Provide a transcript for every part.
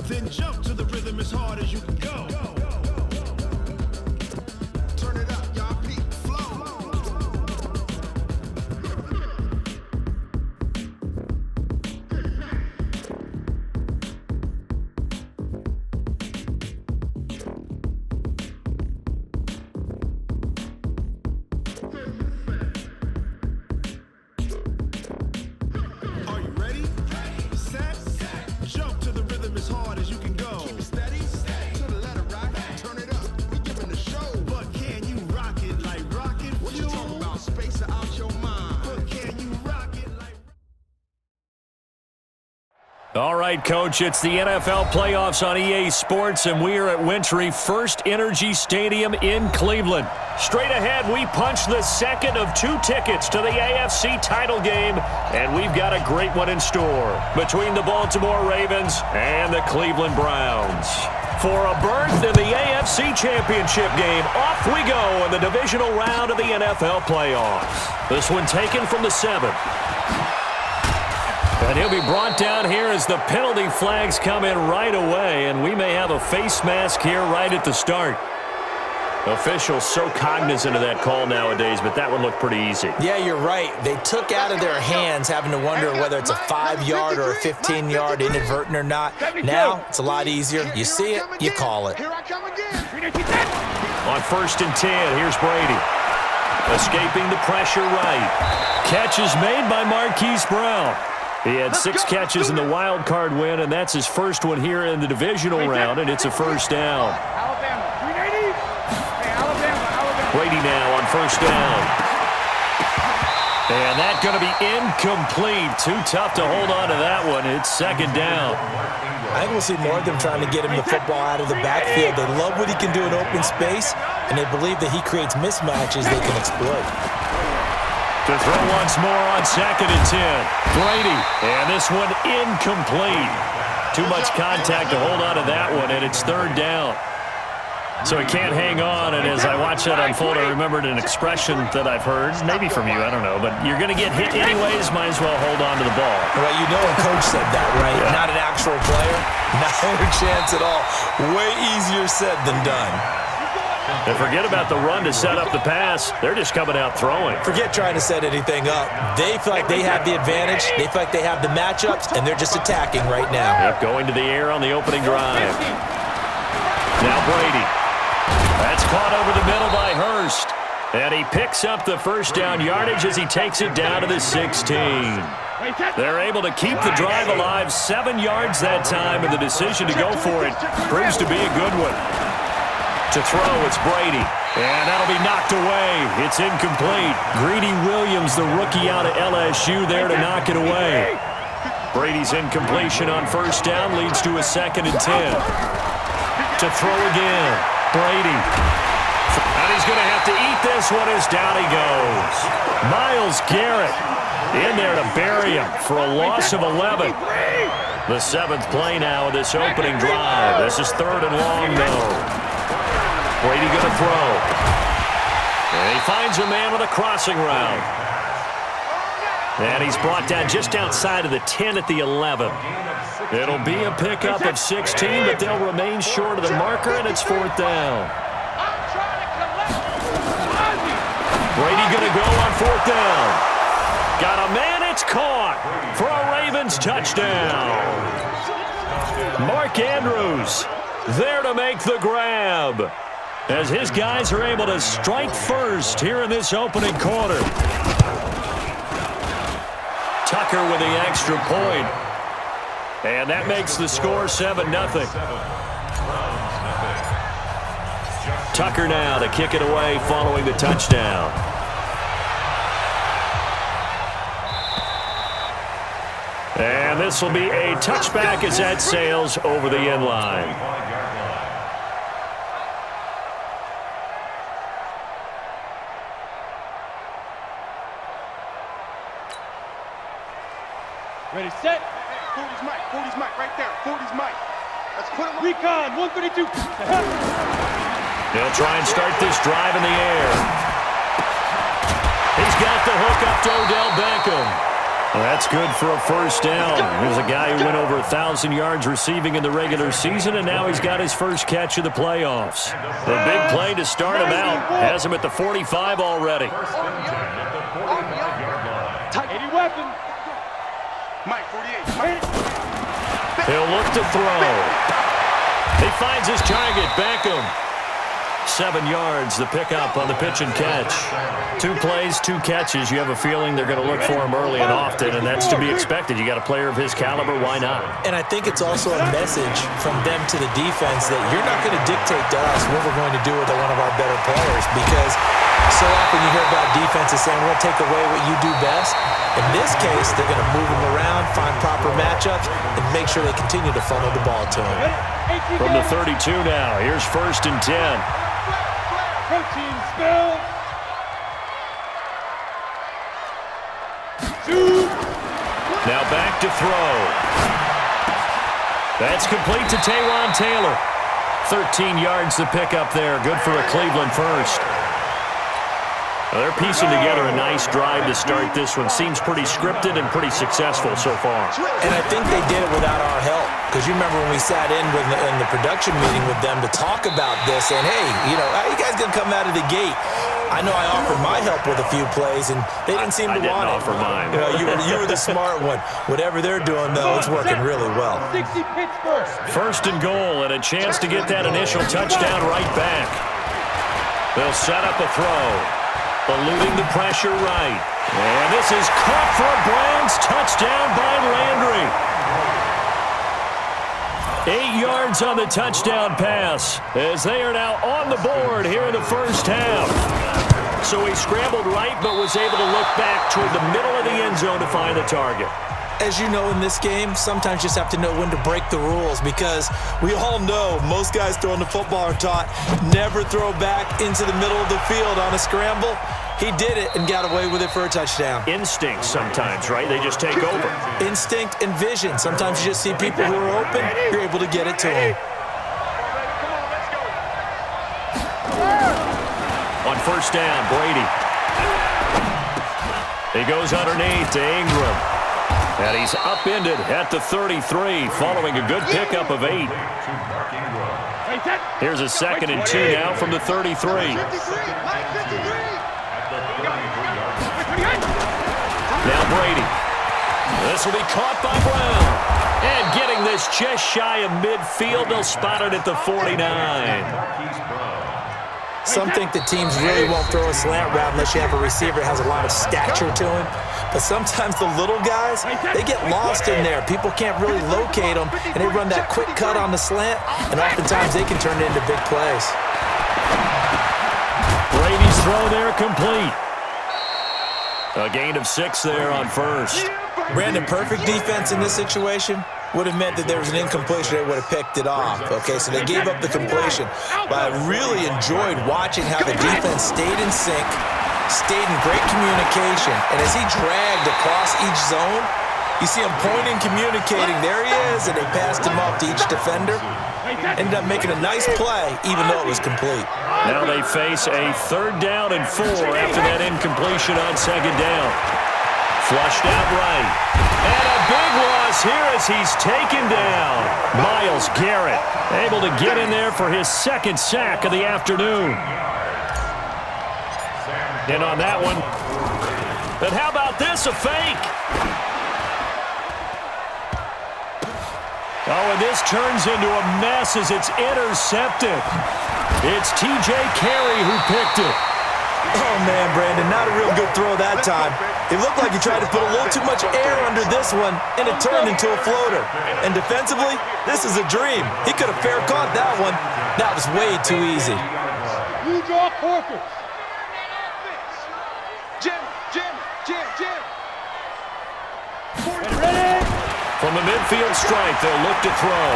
Then jump to the rhythm as hard as you can go. Turn it up, y'all peak flow. Are you ready? Set. Jump to the rhythm as hard as you can go. Keep it steady, to the letter right. Turn it up, we giving the show. But can you rock it like rocket fuel? What you talking about? Space out your mind. But can you rock it like... All right, Coach, it's the NFL playoffs on EA Sports, and we are at Wintry First Energy Stadium in Cleveland. Straight ahead, we punch the second of 2 tickets to the AFC title game, and we've got a great one in store between the Baltimore Ravens and the Cleveland Browns. For a berth in the AFC Championship game, off we go in the divisional round of the NFL playoffs. This one taken from the 7th. And he'll be brought down here as the penalty flags come in right away, and we may have a face mask here right at the start. Officials so cognizant of that call nowadays, but that one looked pretty easy. Yeah, you're right. They took out of their hands having to wonder whether it's a 5-yard or a 15-yard inadvertent or not. Now, it's a lot easier. You see it, you call it. On 1st and 10, here's Brady. Escaping the pressure right. Catch is made by Marquise Brown. He had 6 catches in the wild card win, and that's his first one here in the divisional round, and it's a first down. Brady now on 1st down. And that's going to be incomplete. Too tough to hold on to that one. It's 2nd down. I think we'll see more of them trying to get him the football out of the backfield. They love what he can do in open space, and they believe that he creates mismatches they can exploit. To throw once more on 2nd and 10. Brady. And this one incomplete. Too much contact to hold on to that one, and it's 3rd down. So he can't hang on, and as I watch that unfold, I remembered an expression that I've heard, maybe from you, I don't know, but you're going to get hit anyways, might as well hold on to the ball. Well, you know a coach said that, right? Yeah. Not an actual player. Not a chance at all. Way easier said than done. And forget about the run to set up the pass. They're just coming out throwing. Forget trying to set anything up. They feel like they have the advantage. They feel like they have the matchups, and they're just attacking right now. Yep, going to the air on the opening drive. Now Brady. That's caught over the middle by Hurst. And he picks up the first down yardage as he takes it down to the 16. They're able to keep the drive alive 7 yards that time, and the decision to go for it proves to be a good one. To throw, it's Brady. And that'll be knocked away. It's incomplete. Greedy Williams, the rookie out of LSU, there to knock it away. Brady's incompletion on 1st down leads to a 2nd and 10. To throw again, Brady. And he's going to have to eat this one as down he goes. Myles Garrett in there to bury him for a loss of 11. The 7th play now of this opening drive. This is 3rd and long, though. Brady going to throw. And he finds a man with a crossing route. And he's brought down just outside of the 10 at the 11. It'll be a pickup of 16, but they'll remain short of the marker, and it's 4th down. Brady going to go on 4th down. Got a man, it's caught for a Ravens touchdown. Mark Andrews there to make the grab, as his guys are able to strike first here in this opening quarter. Tucker with the extra point. And that makes the score 7-0. Tucker now to kick it away following the touchdown. And this will be a touchback as that sails over the end line. Ready, set. 40's Mike right there. 40's Mike. Let's put him. Recon, 132. They'll try and start this drive in the air. He's got the hook up to Odell Beckham. That's good for a first down. There's a guy who went over 1,000 yards receiving in the regular season, and now he's got his first catch of the playoffs. The big play to start him out has him at the 45 already. Any weapon. Mike, 48. He'll look to throw. He finds his target, Beckham. 7 yards, the pickup on the pitch and catch. 2 plays, 2 catches. You have a feeling they're going to look for him early and often, and that's to be expected. You got a player of his caliber, why not? And I think it's also a message from them to the defense that you're not going to dictate to us what we're going to do with one of our better players, because so often you hear about defenses saying, we'll take away what you do best. In this case, they're going to move him around, find proper matchups, and make sure they continue to funnel the ball to him. From the 32 now, here's 1st and 10. Protein spill. Shoot. Now back to throw. That's complete to Taywan Taylor. 13 yards to pick up there. Good for a Cleveland first. Well, they're piecing together a nice drive to start this one. Seems pretty scripted and pretty successful so far. And I think they did it without our help. Because you remember when we sat in the production meeting with them to talk about this, and hey, how you guys going to come out of the gate? I know I offered my help with a few plays, and they didn't seem to want it. I didn't offer mine. You were the smart one. Whatever they're doing, though, it's working really well. 60 Pittsburgh. 1st and goal, and a chance to get that initial touchdown right back. They'll set up a throw. Eluding the pressure right. And this is caught for a Browns touchdown by Landry. 8 yards on the touchdown pass as they are now on the board here in the first half. So he scrambled right but was able to look back toward the middle of the end zone to find the target. As you know, in this game, sometimes you just have to know when to break the rules, because we all know most guys throwing the football are taught never throw back into the middle of the field on a scramble. He did it and got away with it for a touchdown. Instinct sometimes, right? They just take over. Instinct and vision. Sometimes you just see people who are open, you're able to get it to them. On 1st down, Brady. He goes underneath to Ingram. And he's upended at the 33 following a good pickup of 8. Here's a 2nd and 2 now from the 33. Now Brady. This will be caught by Brown. And getting this just shy of midfield, they'll spot it at the 49. Some think that teams really won't throw a slant route unless you have a receiver that has a lot of stature to him. But sometimes the little guys, they get lost in there. People can't really locate them, and they run that quick cut on the slant, and oftentimes they can turn it into big plays. Brady's throw there complete. A gain of 6 there on 1st. Brandon, perfect defense in this situation would have meant that there was an incompletion. They would have picked it off. Okay, so they gave up the completion. But I really enjoyed watching how the defense stayed in sync, stayed in great communication. And as he dragged across each zone, you see him pointing, communicating. There he is, and they passed him off to each defender. Ended up making a nice play, even though it was complete. Now they face a 3rd down and 4 after that incompletion on 2nd down. Flushed out right. And a big loss here as he's taken down. Myles Garrett able to get in there for his 2nd sack of the afternoon. And on that one, but how about this, a fake? Oh, and this turns into a mess as it's intercepted. It's T.J. Carey who picked it. Oh, man, Brandon, not a real good throw that time. It looked like he tried to put a little too much air under this one, and it turned into a floater. And defensively, this is a dream. He could have fair caught that one. That was way too easy. You draw quarters. Jim. Ready? From the midfield stripe, they'll look to throw.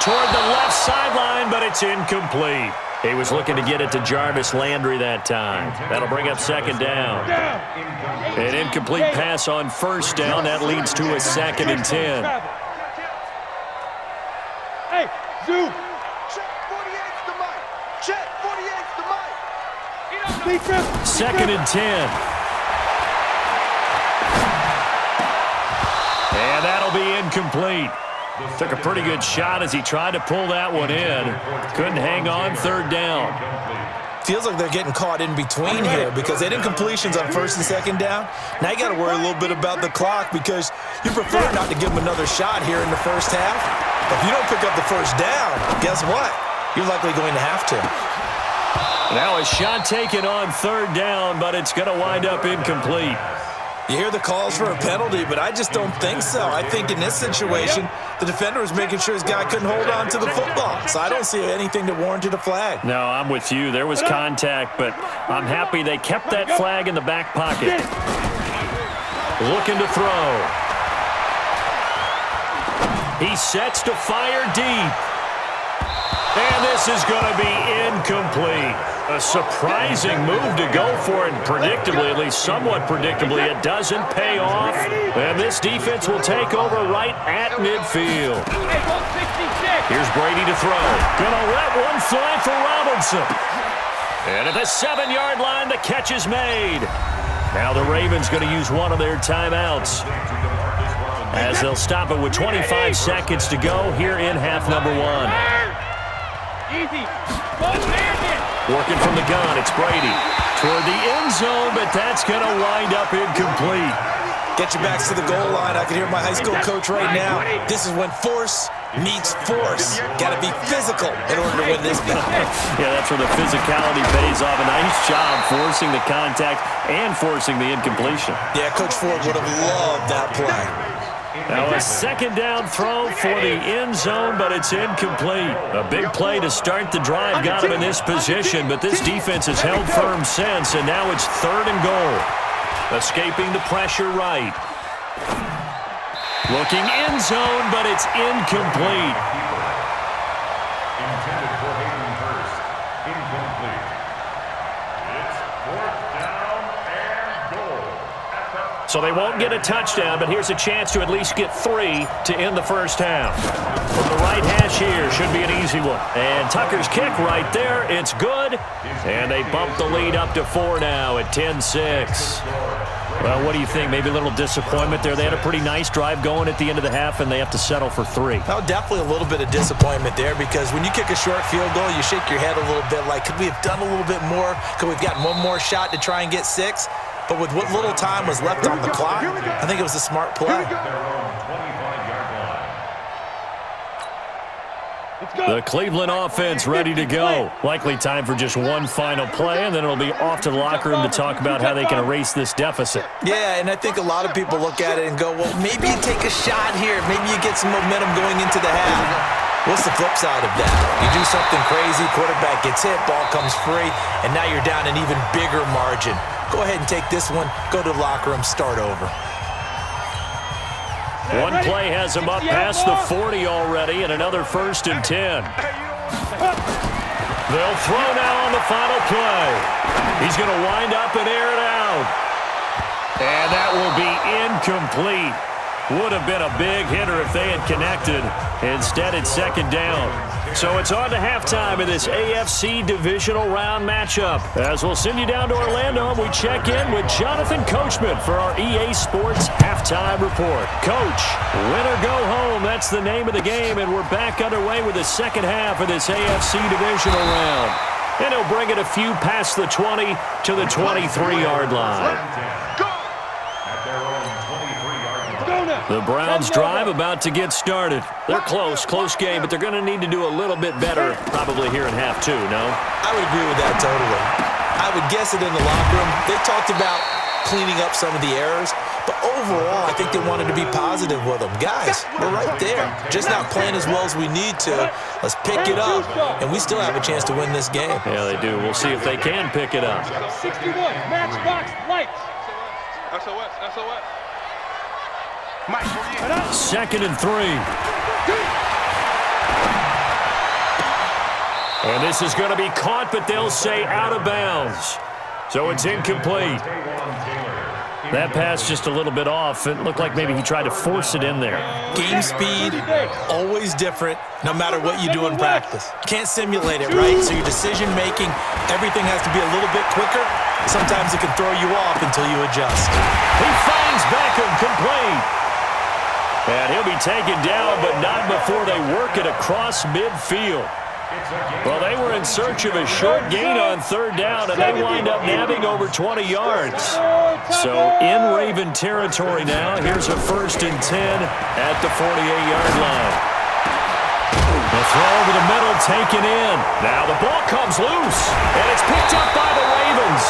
Toward the left sideline, but it's incomplete. He was looking to get it to Jarvis Landry that time. That'll bring up 2nd down. An incomplete pass on 1st down. That leads to a 2nd and 10. Hey, Zoo. Check 48's the mic. Check 48's the mic. 2nd and 10. And that'll be incomplete. Took a pretty good shot as he tried to pull that one in. Couldn't hang on third down. Feels like they're getting caught in between here because they did incompletions on first and second down. Now you got to worry a little bit about the clock because you prefer not to give them another shot here in the first half. But if you don't pick up the first down, guess what? You're likely going to have to. Now a shot taken on third down, but it's going to wind up incomplete. You hear the calls for a penalty, but I just don't think so. I think in this situation, the defender was making sure his guy couldn't hold on to the football. So I don't see anything that warranted a flag. No, I'm with you. There was contact, but I'm happy they kept that flag in the back pocket. Looking to throw. He sets to fire deep. And this is going to be incomplete. A surprising move to go for it, predictably, at least somewhat predictably. It doesn't pay off, and this defense will take over right at midfield. Here's Brady to throw. Gonna let one fly for Robinson. And at the 7-yard line, the catch is made. Now the Ravens going to use one of their timeouts as they'll stop it with 25 seconds to go here in half number 1. Easy. Working from the gun, it's Brady. Toward the end zone, but that's going to wind up incomplete. Get your backs to the goal line. I can hear my high school coach right now. This is when force meets force. Got to be physical in order to win this battle. Yeah, that's where the physicality pays off. A nice job forcing the contact and forcing the incompletion. Yeah, Coach Ford would have loved that play. Now a second down throw for the end zone, but it's incomplete. A big play to start the drive got him in this position, but this defense has held firm since, and now it's 3rd and goal. Escaping the pressure right. Looking end zone, but it's incomplete. Intended for Hayden Hurst. Incomplete. It's 4th down and goal. So they won't get a touchdown, but here's a chance to at least get 3 to end the first half. From the right hash here, should be an easy one. And Tucker's kick right there, it's good. And they bump the lead up to 4 now at 10-6. Well, what do you think? Maybe a little disappointment there. They had a pretty nice drive going at the end of the half, and they have to settle for 3. Oh, definitely a little bit of disappointment there because when you kick a short field goal, you shake your head a little bit like, could we have done a little bit more? Could we have gotten one more shot to try and get 6? But with what little time was left on the clock, I think it was a smart play. The Cleveland offense ready to go. Likely time for just one final play, and then it'll be off to the locker room to talk about how they can erase this deficit. Yeah, and I think a lot of people look at it and go, well, maybe you take a shot here. Maybe you get some momentum going into the half. What's the flip side of that? You do something crazy, quarterback gets hit, ball comes free, and now you're down an even bigger margin. Go ahead and take this one, go to the locker room, start over. One play has him up past the 40 already, and another 1st and 10. They'll throw now on the final play. He's going to wind up and air it out. And that will be incomplete. Would have been a big hitter if they had connected. Instead, it's 2nd down. So it's on to halftime of this AFC divisional round matchup. As we'll send you down to Orlando, and we check in with Jonathan Coachman for our EA Sports Halftime Report. Coach, win or go home, that's the name of the game, and we're back underway with the second half of this AFC divisional round. And he'll bring it a few past the 20 to the 23-yard line. The Browns drive about to get started. They're close game, but they're going to need to do a little bit better probably here in half 2, no? I would agree with that totally. I would guess it in the locker room. They talked about cleaning up some of the errors, but overall, I think they wanted to be positive with them. Guys, we're right there. Just not playing as well as we need to. Let's pick it up, and we still have a chance to win this game. Yeah, they do. We'll see if they can pick it up. 61, matchbox lights. SOS. 2nd and 3. And this is going to be caught, but they'll say out of bounds. So it's incomplete. That pass just a little bit off. It looked like maybe he tried to force it in there. Game speed, always different, no matter what you do in practice. Can't simulate it, right? So your decision-making, everything has to be a little bit quicker. Sometimes it can throw you off until you adjust. He finds Beckham complete. And he'll be taken down, but not before they work it across midfield. Well, they were in search of a short gain on third down, and they wind up nabbing over 20 yards. So in Raven territory now, here's a 1st and 10 at the 48-yard line. The throw over the middle taken in. Now the ball comes loose, and it's picked up by the Ravens.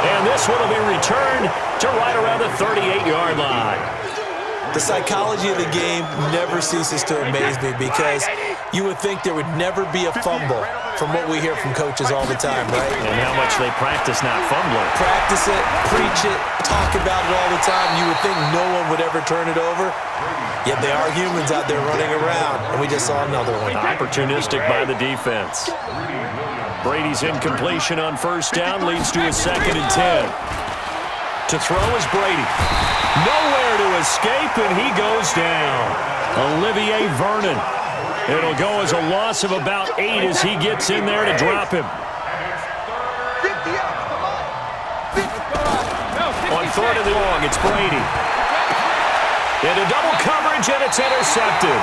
And this one will be returned to right around the 38-yard line. The psychology of the game never ceases to amaze me because you would think there would never be a fumble from what we hear from coaches all the time, right? And how much they practice not fumbling. Practice it, preach it, talk about it all the time. You would think no one would ever turn it over. Yet they are humans out there running around, and we just saw another one. Opportunistic by the defense. Brady's incompletion on 1st down leads to a 2nd and 10. To throw is Brady. Nowhere to escape, and he goes down. Olivier Vernon. It'll go as a loss of about 8 as he gets in there to drop him. On 3rd and long, it's Brady. Into double coverage, and it's intercepted.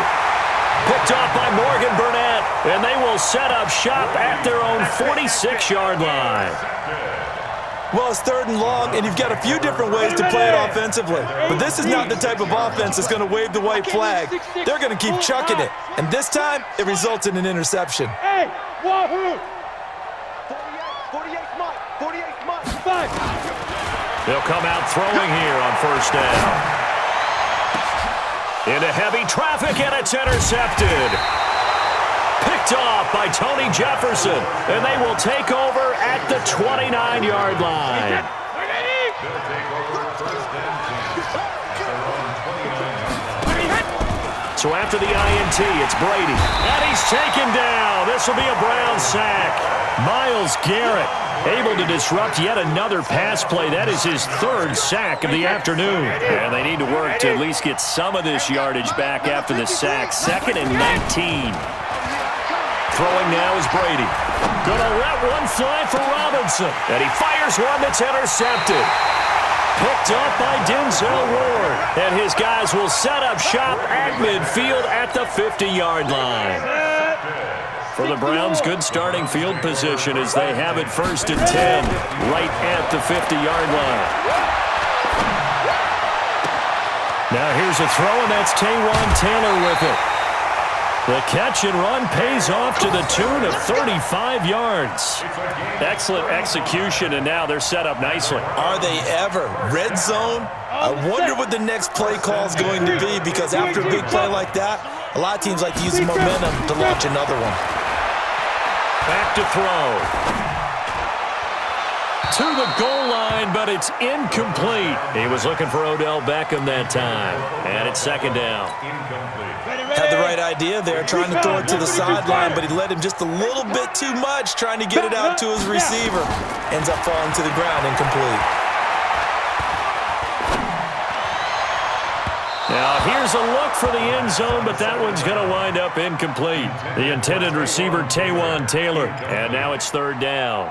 Picked off by Morgan Burnett, and they will set up shop at their own 46-yard line. Well, it's 3rd and long, and you've got a few different ways to play it offensively. But this is not the type of offense that's going to wave the white flag. They're going to keep chucking it. And this time, it results in an interception. Hey, wahoo! 48 Mike, 48 Mike, 5. They'll come out throwing here on 1st down. Into heavy traffic, and it's intercepted. Picked off by Tony Jefferson, and they will take over at the 29-yard line. So after the INT, it's Brady, and he's taken down. This will be a Brown sack. Myles Garrett able to disrupt yet another pass play. That is his 3rd sack of the afternoon. And they need to work to at least get some of this yardage back after the sack. 2nd and 19. Throwing now is Brady. Gonna let one fly for Robinson. And he fires one that's intercepted. Picked up by Denzel Ward. And his guys will set up shop at midfield at the 50-yard line. For the Browns, good starting field position as they have it 1st and 10 right at the 50-yard line. Now here's a throw, and that's Taywan Taylor with it. The catch and run pays off to the tune of 35 yards. Excellent execution, and now they're set up nicely. Are they ever? Red zone? I wonder what the next play call is going to be because after a big play like that, a lot of teams like to use the momentum to launch another one. Back to throw. To the goal line, but it's incomplete. He was looking for Odell Beckham that time. And it's 2nd down. Had the right idea there, trying to throw it to the sideline, but he led him just a little bit too much, trying to get it out to his receiver. Ends up falling to the ground, incomplete. Now, here's a look for the end zone, but that one's going to wind up incomplete. The intended receiver, Taywan Taylor, and now it's 3rd down.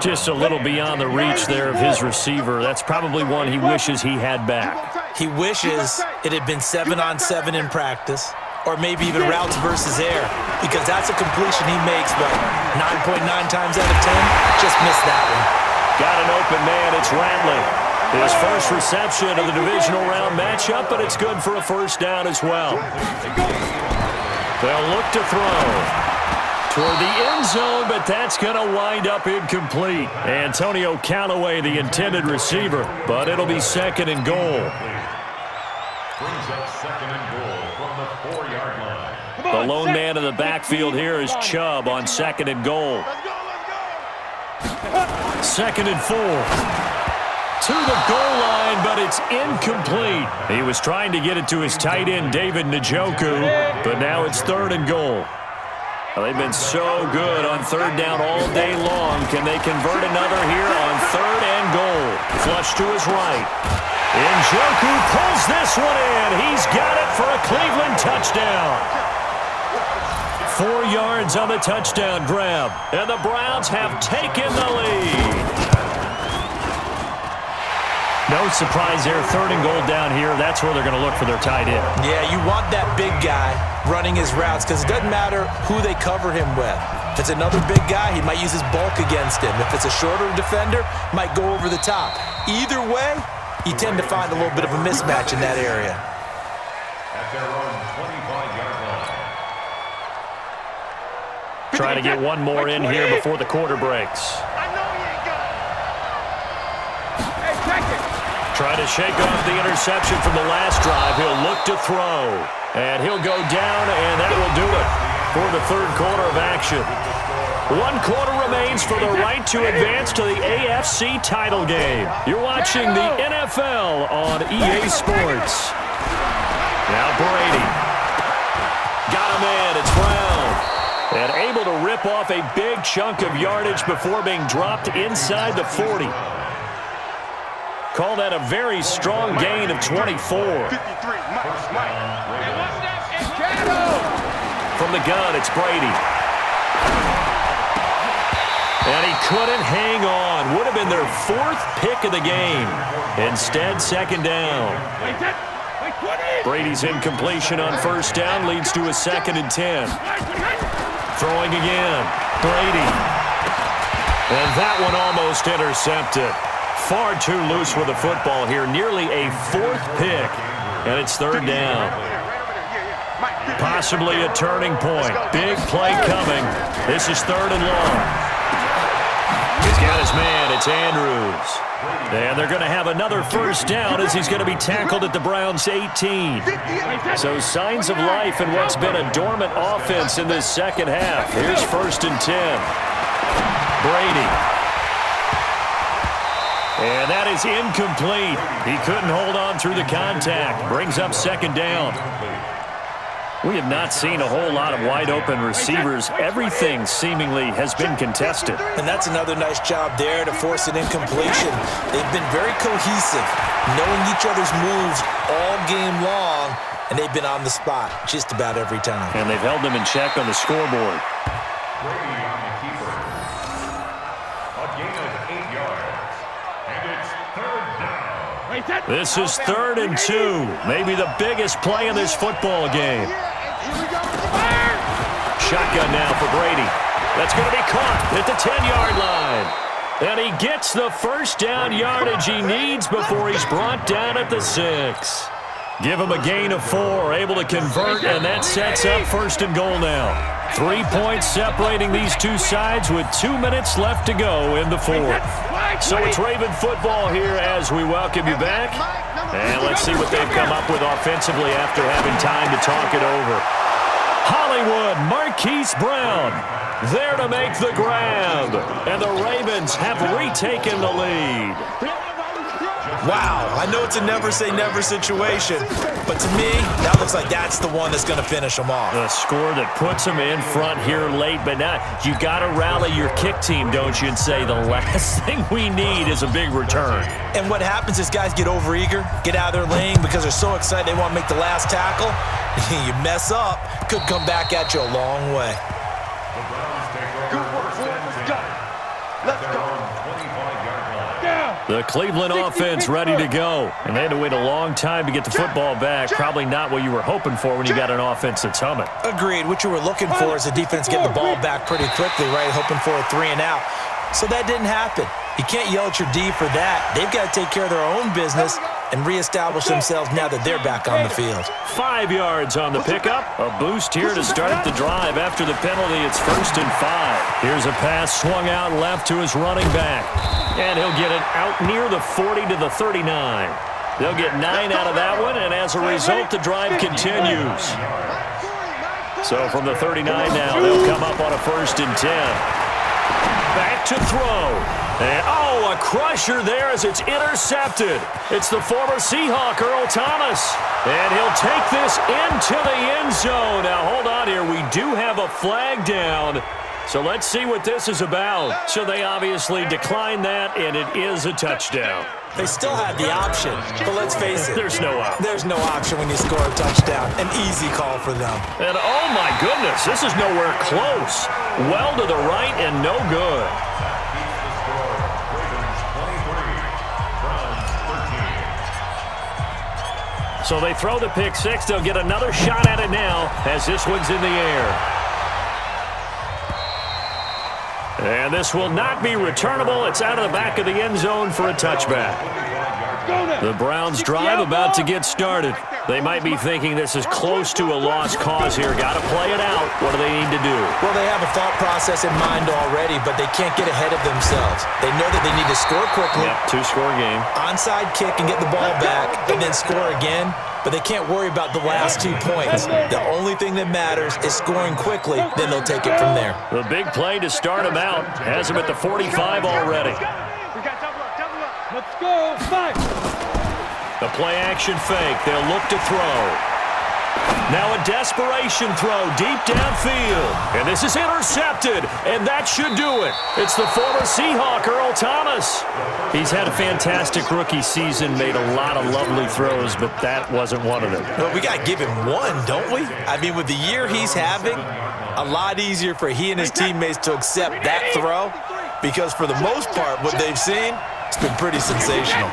Just a little beyond the reach there of his receiver. That's probably one he wishes he had back. He wishes it had been 7-on-7 in practice, or maybe even routes versus air, because that's a completion he makes, but 9.9 times out of 10, just missed that one. Got an open man, it's Ratley. His first reception of the divisional round matchup, but it's good for a 1st down as well. They'll look to throw toward the end zone, but that's going to wind up incomplete. Antonio Callaway, the intended receiver, but it'll be 2nd and goal. Brings up 2nd and goal from the 4-yard line. The lone man in the backfield here is Chubb on 2nd and goal. 2nd and 4. To the goal line, but it's incomplete. He was trying to get it to his tight end, David Njoku, but now it's 3rd and goal. Well, they've been so good on 3rd down all day long. Can they convert another here on 3rd and goal? Flush to his right. Njoku pulls this one in. He's got it for a Cleveland touchdown. 4 yards on the touchdown grab, and the Browns have taken the lead. No surprise there. 3rd and goal down here. That's where they're going to look for their tight end. Yeah, you want that big guy running his routes because it doesn't matter who they cover him with. If it's another big guy, he might use his bulk against him. If it's a shorter defender, might go over the top. Either way, you tend to find a little bit of a mismatch in that area. At their own 25-yard line. Trying to get one more in here before the quarter breaks. Trying to shake off the interception from the last drive. He'll look to throw. And he'll go down, and that will do it for the 3rd quarter of action. 1 quarter remains for the right to advance to the AFC title game. You're watching the NFL on EA Sports. Now Brady. Got him in. It's Brown. And able to rip off a big chunk of yardage before being dropped inside the 40. Call that a very strong gain of 24. From the gun, it's Brady. And he couldn't hang on. Would have been their 4th pick of the game. Instead, 2nd down. Brady's incompletion on 1st down leads to a 2nd and 10. Throwing again. Brady. And that one almost intercepted. Far too loose with the football here. Nearly a 4th pick. And it's 3rd down. Possibly a turning point. Big play coming. This is 3rd and long. He's got his man. It's Andrews. And they're going to have another 1st down as he's going to be tackled at the Browns' 18. So signs of life in what's been a dormant offense in this 2nd half. Here's 1st and 10. Brady. And that is incomplete. He couldn't hold on through the contact. Brings up 2nd down. We have not seen a whole lot of wide-open receivers. Everything seemingly has been contested. And that's another nice job there to force an incompletion. They've been very cohesive, knowing each other's moves all game long, and they've been on the spot just about every time. And they've held them in check on the scoreboard. Brady on the keeper. A gain of 8 yards. And it's 3rd down. This is 3rd and 2. Maybe the biggest play in this football game. Shotgun now for Brady. That's going to be caught at the 10-yard line. And he gets the 1st down yardage he needs before he's brought down at the 6. Give him a gain of 4, able to convert, and that sets up 1st and goal now. 3 points separating these two sides with 2 minutes left to go in the 4th. So it's Raven football here as we welcome you back. And let's see what they've come up with offensively after having time to talk it over. Hollywood, Marquise Brown, there to make the grab. And the Ravens have retaken the lead. Wow, I know it's a never-say-never situation, but to me, that looks like that's the one that's going to finish them off. A score that puts them in front here late, but now you got to rally your kick team, don't you, and say the last thing we need is a big return. And what happens is guys get overeager, get out of their lane because they're so excited they want to make the last tackle. You mess up, could come back at you a long way. The Browns take over 1st and 10. Let's go. 25-yard line. The Cleveland offense ready to go. And they had to wait a long time to get the football back. Probably not what you were hoping for when you got an offense that's humming. Agreed. What you were looking for is the defense getting the ball back pretty quickly, right? Hoping for a 3 and out. So that didn't happen. You can't yell at your D for that. They've got to take care of their own business and reestablish themselves now that they're back on the field. 5 yards on the pickup. A boost here to start the drive. After the penalty, it's 1st and 5. Here's a pass swung out left to his running back. And he'll get it out near the 40 to the 39. They'll get 9 out of that one, and as a result, the drive continues. So from the 39 now, they'll come up on a 1st and 10. Back to throw. And, oh, a crusher there as it's intercepted. It's the former Seahawk, Earl Thomas. And he'll take this into the end zone. Now, hold on here. We do have a flag down. So let's see what this is about. So they obviously declined that, and it is a touchdown. They still had the option, but let's face it. There's no option. There's no option when you score a touchdown. An easy call for them. And, oh, my goodness, this is nowhere close. Well to the right and no good. So they throw the pick six. They'll get another shot at it now as this one's in the air. And this will not be returnable. It's out of the back of the end zone for a touchback. The Browns' drive about to get started. They might be thinking this is close to a lost cause here. Got to play it out. What do they need to do? Well, they have a thought process in mind already, but they can't get ahead of themselves. They know that they need to score quickly. Yep, two-score game. Onside kick and get the ball back, and then score again. But they can't worry about the last 2 points. The only thing that matters is scoring quickly. Then they'll take it from there. The big play to start them out has them at the 45 already. Let's go. 5. The play-action fake. They'll look to throw. Now a desperation throw deep downfield. And this is intercepted, and that should do it. It's the former Seahawk, Earl Thomas. He's had a fantastic rookie season, made a lot of lovely throws, but that wasn't one of them. Well, we got to give him one, don't we? I mean, with the year he's having, a lot easier for he and his teammates to accept that throw because for the most part, what they've seen, it's been pretty sensational.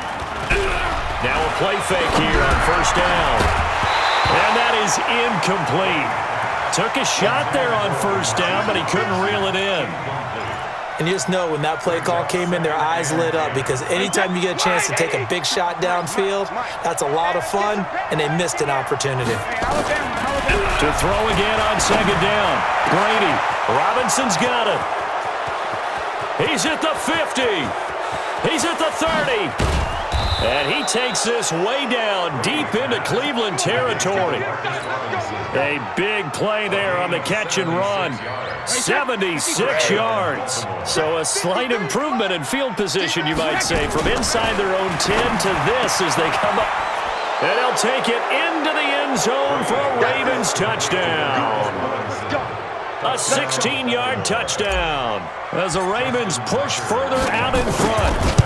Now a play fake here on first down. And that is incomplete. Took a shot there on first down, but he couldn't reel it in. And you just know when that play call came in, their eyes lit up because anytime you get a chance to take a big shot downfield, that's a lot of fun, and they missed an opportunity. To throw again on second down. Brady. Robinson's got it. He's at the 50. He's at the 30. And he takes this way down deep into Cleveland territory. A big play there on the catch and run. 76 yards. So a slight improvement in field position, you might say, from inside their own 10 to this as they come up. And they'll take it into the end zone for a Ravens touchdown. A 16-yard touchdown as the Ravens push further out in front.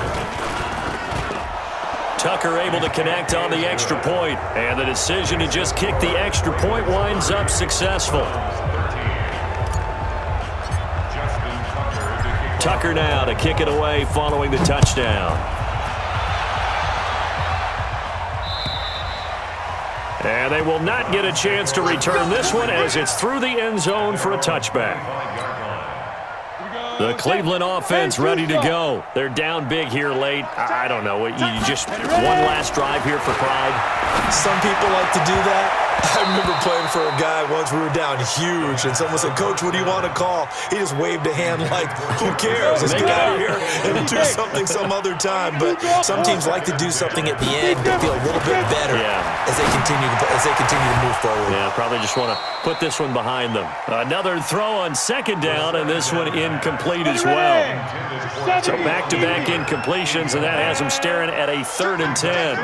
Tucker able to connect on the extra point, and the decision to just kick the extra point winds up successful. Tucker now to kick it away following the touchdown. And they will not get a chance to return this one as it's through the end zone for a touchback. The Cleveland offense ready to go. They're down big here late. I don't know. You just one last drive here for pride. Some people like to do that. I remember playing for a guy once. We were down huge, and someone said, "Coach, what do you want to call?" He just waved a hand like, "Who cares? Let's get out of here and do something some other time." But some teams like to do something at the end to feel a little bit better as they continue to move forward. Yeah, probably just want to put this one behind them. Another throw on second down, and this one incomplete as well. So back-to-back incompletions, and that has them staring at a 3rd and 10.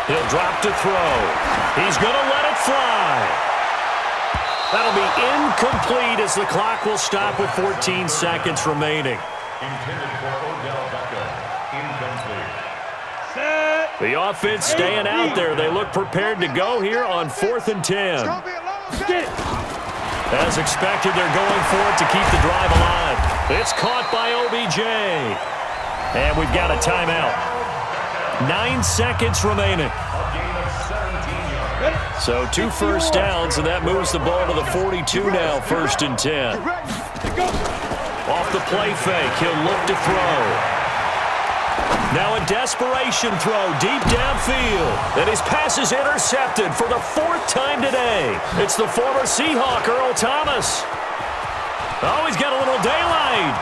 He'll drop to throw. He's going to let it fly. That'll be incomplete as the clock will stop with 14 seconds remaining. The offense staying out there. They look prepared to go here on 4th and 10. As expected, they're going for it to keep the drive alive. It's caught by OBJ. And we've got a timeout. 9 seconds remaining. So 2 first downs, and that moves the ball to the 42 now, 1st and 10. Off the play fake, he'll look to throw. Now a desperation throw deep downfield. And his pass is intercepted for the 4th time today. It's the former Seahawk, Earl Thomas. Oh, he's got a little daylight.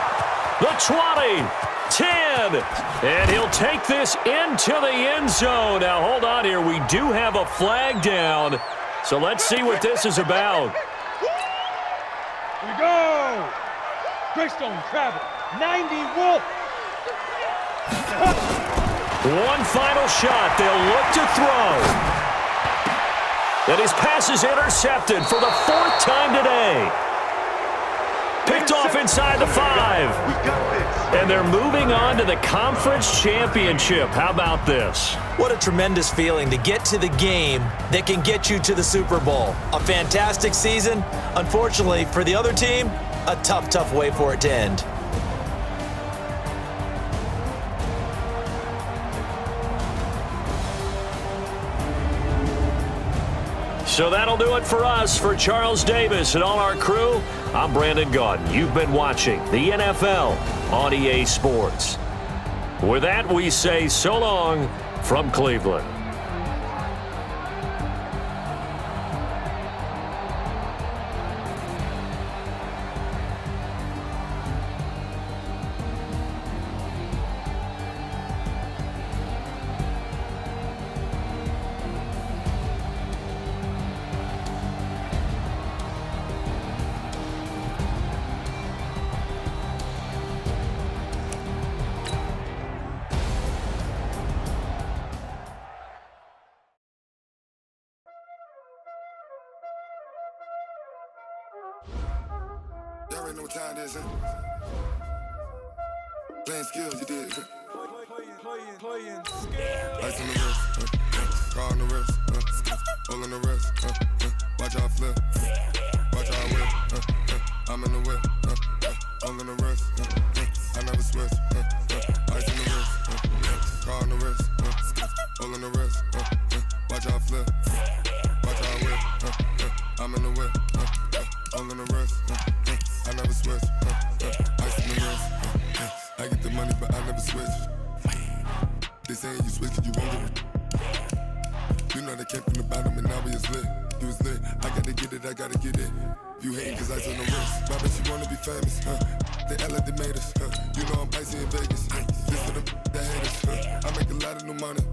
The 20. 10, and he'll take this into the end zone. Now, hold on here. We do have a flag down, so let's see what this is about. Here we go. Greystone travel. 90 Wolf. One final shot. They'll look to throw. And his pass is intercepted for the 4th time today. Picked off inside the 5. And they're moving on to the conference championship. How about this? What a tremendous feeling to get to the game that can get you to the Super Bowl. A fantastic season. Unfortunately, for the other team, a tough way for it to end. So that'll do it for us. For Charles Davis and all our crew, I'm Brandon Gaudin. You've been watching the NFL on EA Sports. With that, we say so long from Cleveland. Y'all already know what time it is, huh? Playing skills, you did. Playing skills. Ice on the wrist, car on the wrist, hole in the wrist, watch out flip, watch out whip, I'm in the whip, hole in the wrist, I never switch, ice on the wrist, car on the wrist, hole in the wrist, watch out flip, watch out whip, I'm in the whip, hole in the wrist, I never switch, ice in the wrist, I get the money but I never switch. They saying you switch it, you won't get it. You know they came from the bottom and now we is lit. You was lit, I gotta get it, I gotta get it. You hating cause ice on the wrist. Why bet you wanna be famous, They Ella, they made us, You know I'm icy in Vegas, This for the haters, I make a lot of new money,